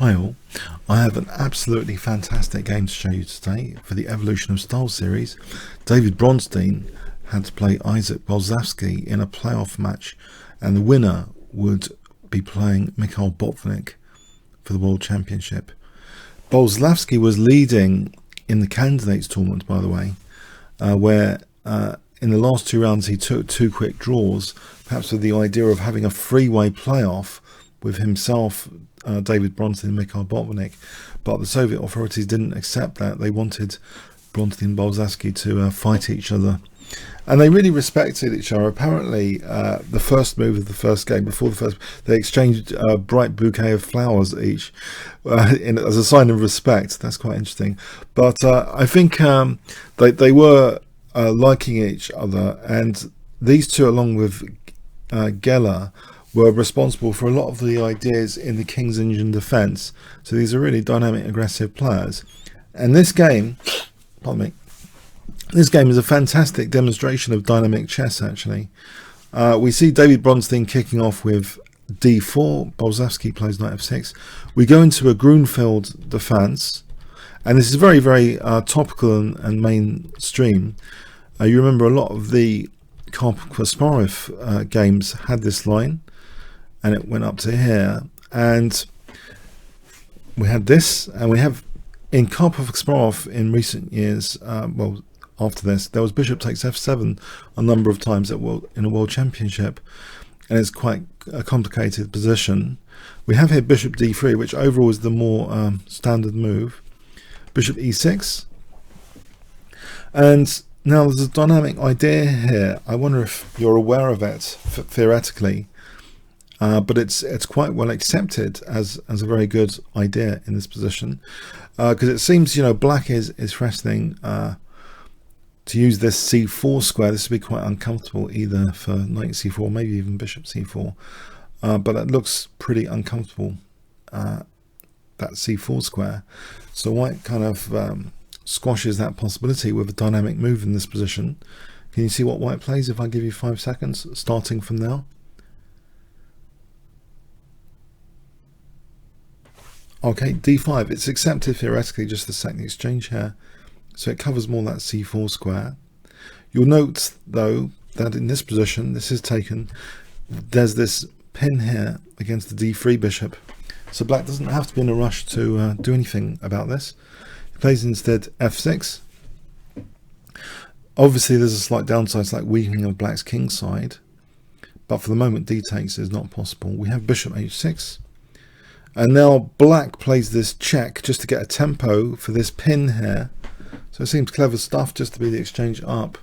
Hi all, I have an absolutely fantastic game to show you today for the Evolution of Style series. David Bronstein had to play Isaac Boleslavsky in a playoff match, and the winner would be playing Mikhail Botvinnik for the World Championship. Boleslavsky was leading in the candidates tournament, by the way, where in the last two rounds he took two quick draws, perhaps with the idea of having a freeway playoff with himself, David Bronstein and Mikhail Botvinnik, but the Soviet authorities didn't accept that. They wanted Bronstein and Boleslavsky to fight each other, and they really respected each other. Apparently, the first move of the first game, before the first, they exchanged a bright bouquet of flowers each as a sign of respect. That's quite interesting. But I think they were liking each other, and these two, along with Geller, were responsible for a lot of the ideas in the King's Engine defense. So these are really dynamic, aggressive players. And this game, pardon me, this game is a fantastic demonstration of dynamic chess, actually. We see David Bronstein kicking off with d4. Boleslavsky plays knight f6. We go into a Grunfeld defense, and this is very, very topical and mainstream. You remember a lot of the Kasparov games had this line, and it went up to here, and we had this, and we have in Kasparov in recent years, well, after this, there was bishop takes f7 a number of times in a world championship, and it's quite a complicated position. We have here bishop d3, which overall is the more standard move. Bishop e6, and now there's a dynamic idea here. I wonder if you're aware of it theoretically. But it's quite well accepted as a very good idea in this position, because it seems, you know, black is threatening to use this c4 square. This would be quite uncomfortable either for knight c4, maybe even bishop c4, but it looks pretty uncomfortable, that c4 square. So white kind of squashes that possibility with a dynamic move in this position. Can you see what white plays if I give you 5 seconds starting from now? Okay, d5, it's accepted theoretically, just the second exchange here, so it covers more that c4 square. You'll note though that in this position, this is taken, there's this pin here against the d3 bishop, so black doesn't have to be in a rush to do anything about this. He plays instead f6. Obviously there's a slight downside, it's like weakening of black's king side, but for the moment d takes is not possible. We have bishop h6. And now black plays this check just to get a tempo for this pin here. So it seems clever stuff just to be the exchange up.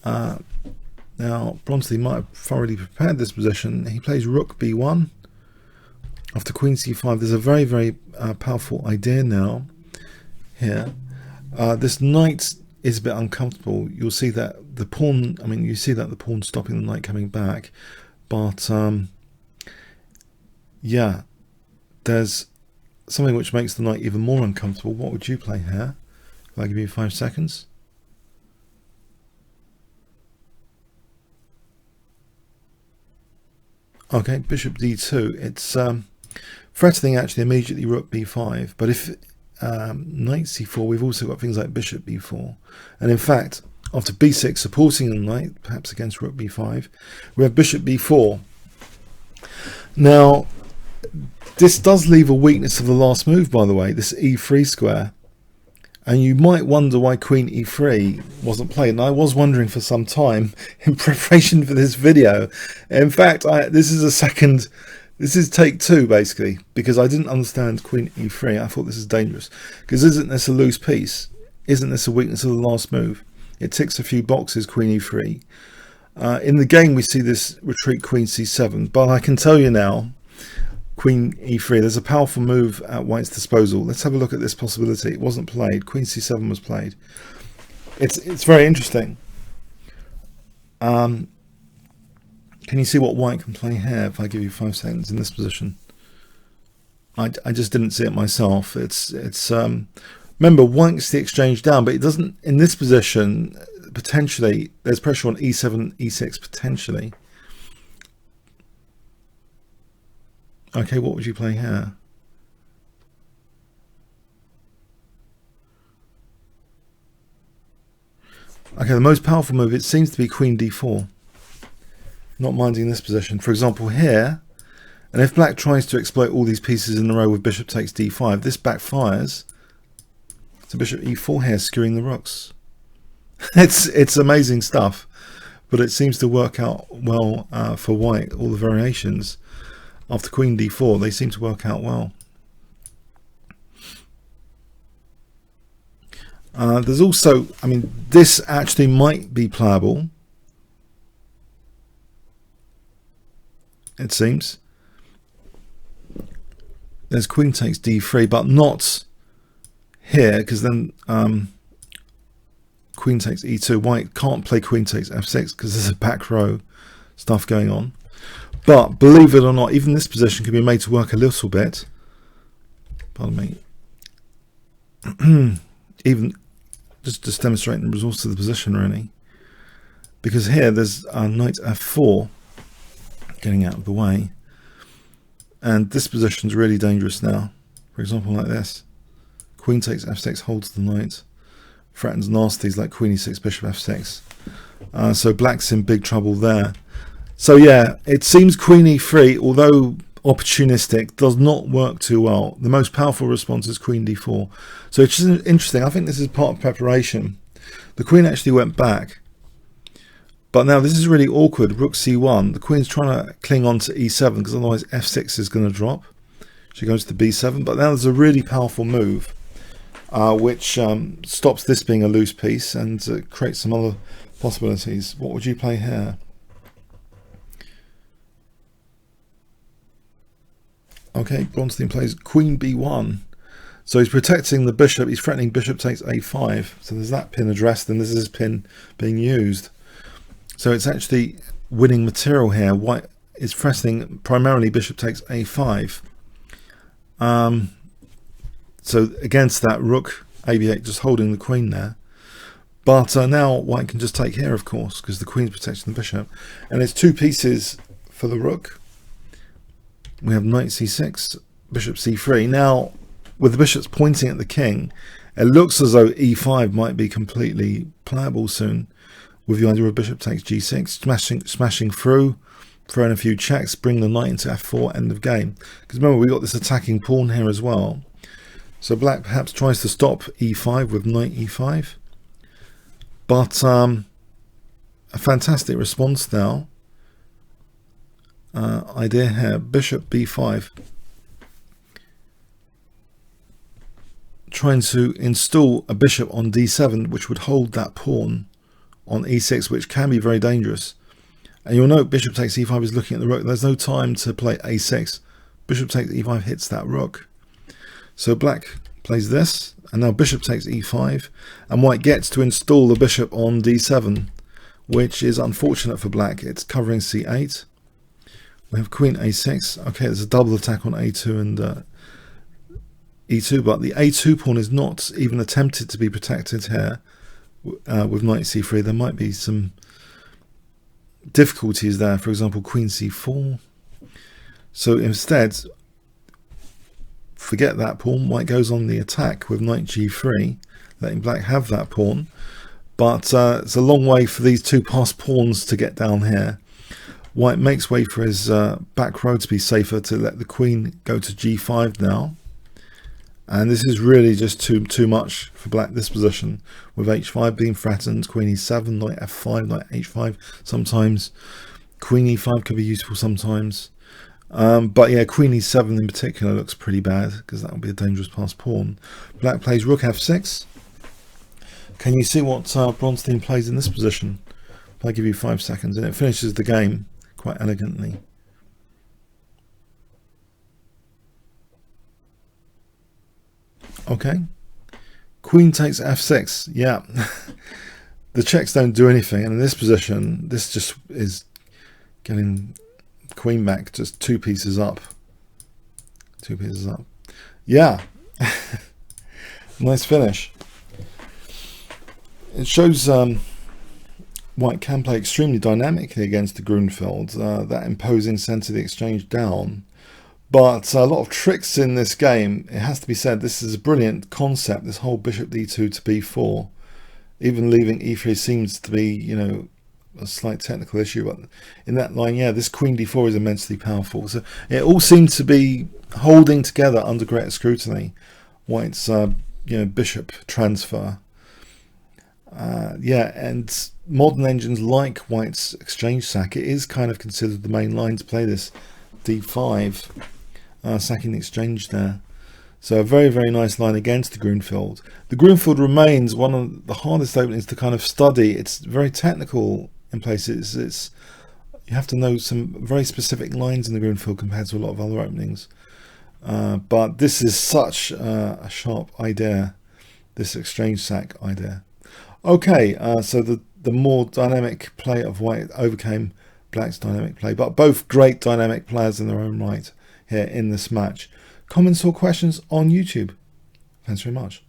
Now Bronstein might have thoroughly prepared this position. He plays rook b1 after queen c5. There's a very, very powerful idea now here. This knight is a bit uncomfortable. You'll see that the pawn, you see that the pawn stopping the knight coming back. But yeah, there's something which makes the knight even more uncomfortable. What would you play here? If I give you 5 seconds. Okay, bishop d2. It's threatening actually immediately rook b5. But if knight c4, we've also got things like bishop b4. And in fact, after b6 supporting the knight, perhaps against rook b5, we have bishop b4. Now, this does leave a weakness of the last move, by the way, this e3 square. And you might wonder why queen e3 wasn't played. And I was wondering for some time in preparation for this video. In fact, this is take two, basically, because I didn't understand queen e3. I thought this is dangerous. Because isn't this a loose piece? Isn't this a weakness of the last move? It ticks a few boxes, queen e3. In the game, we see this retreat queen c7. But I can tell you now, queen e3, there's a powerful move at white's disposal. Let's have a look at this possibility. It wasn't played. Queen c7 was played. It's very interesting. Can you see what white can play here if I give you 5 seconds in this position? I just didn't see it myself. Remember, white gets the exchange down, but it doesn't in this position. Potentially there's pressure on e7, e6 potentially. Okay, what would you play here? Okay, the most powerful move, it seems to be queen d4. Not minding this position. For example, here, and if black tries to exploit all these pieces in a row with bishop takes d5, this backfires to bishop e4 here, skewing the rooks. It's amazing stuff, but it seems to work out well for white. All the variations after queen d4, they seem to work out well. There's also, I mean, this actually might be playable, it seems. There's queen takes d3, but not here, because then queen takes e2. White can't play queen takes f6 because there's a back row stuff going on. But believe it or not, even this position can be made to work a little bit. Pardon me. Even just demonstrating the resource of the position, really. Because here there's knight f4 getting out of the way. And this position's really dangerous now. For example, like this. Queen takes f6, holds the knight. Threatens nasties like queen e6, bishop f6. So black's in big trouble there. So yeah, it seems queen e3, although opportunistic, does not work too well. The most powerful response is queen d4. So it's just interesting. I think this is part of preparation. The queen actually went back. But now this is really awkward. Rook c1. The queen's trying to cling on to e7 because otherwise f6 is going to drop. She goes to b7. But now there's a really powerful move which stops this being a loose piece and creates some other possibilities. What would you play here? Okay, Bronstein plays queen b1. So he's protecting the bishop. He's threatening bishop takes a5. So there's that pin addressed, and this is his pin being used. So it's actually winning material here. White is threatening primarily bishop takes a5. So against that, rook ab8 just holding the queen there. But now white can just take here, of course, because the queen's protecting the bishop. And it's two pieces for the rook. We have knight c6, bishop c3. Now, with the bishops pointing at the king, it looks as though e5 might be completely playable soon, with the idea of bishop takes g6, smashing through, throwing a few checks, bring the knight into f4, end of game. Because remember, we got this attacking pawn here as well. So black perhaps tries to stop e5 with knight e5. But a fantastic response now. Idea here, bishop b5, trying to install a bishop on d7 which would hold that pawn on e6, which can be very dangerous. And you'll note bishop takes e5 is looking at the rook. There's no time to play a6. Bishop takes e5 hits that rook. So black plays this, and now bishop takes e5, and white gets to install the bishop on d7, which is unfortunate for black. It's covering c8. We have queen a6. Okay, there's a double attack on a2 and e2, but the a2 pawn is not even attempted to be protected here with knight c3. There might be some difficulties there. For example, queen c4. So instead, forget that pawn. White goes on the attack with knight g3, letting black have that pawn. But it's a long way for these two passed pawns to get down here. White makes way for his back row to be safer, to let the queen go to g5 now. And this is really just too much for black, this position, with h5 being threatened, queen e7, knight f5, knight h5 sometimes. Queen e5 could be useful sometimes. But yeah, queen e7 in particular looks pretty bad, because that would be a dangerous passed pawn. Black plays rook f6. Can you see what Bronstein plays in this position? If I give you 5 seconds, and it finishes the game quite elegantly. Okay, queen takes f6. Yeah, the checks don't do anything, and in this position, this just is getting queen back just 2 pieces up. 2 pieces up. Yeah, nice finish. It shows white can play extremely dynamically against the Grunfeld, that imposing centre of the exchange down. But a lot of tricks in this game. It has to be said, this is a brilliant concept, this whole bishop d2 to b4. Even leaving e3 seems to be, you know, a slight technical issue, but in that line, yeah, this queen d4 is immensely powerful. So it all seems to be holding together under greater scrutiny. White's, you know, bishop transfer. Yeah, and modern engines like White's exchange sack, it is kind of considered the main line to play this d5, sacking the exchange there. So a very, very nice line against the Grunfeld. The Grunfeld remains one of the hardest openings to kind of study. It's very technical in places. It's you have to know some very specific lines in the Grunfeld compared to a lot of other openings. But this is such a sharp idea, this exchange sack idea. Okay, so the more dynamic play of White overcame Black's dynamic play, but both great dynamic players in their own right here in this match. Comments or questions on YouTube? Thanks very much.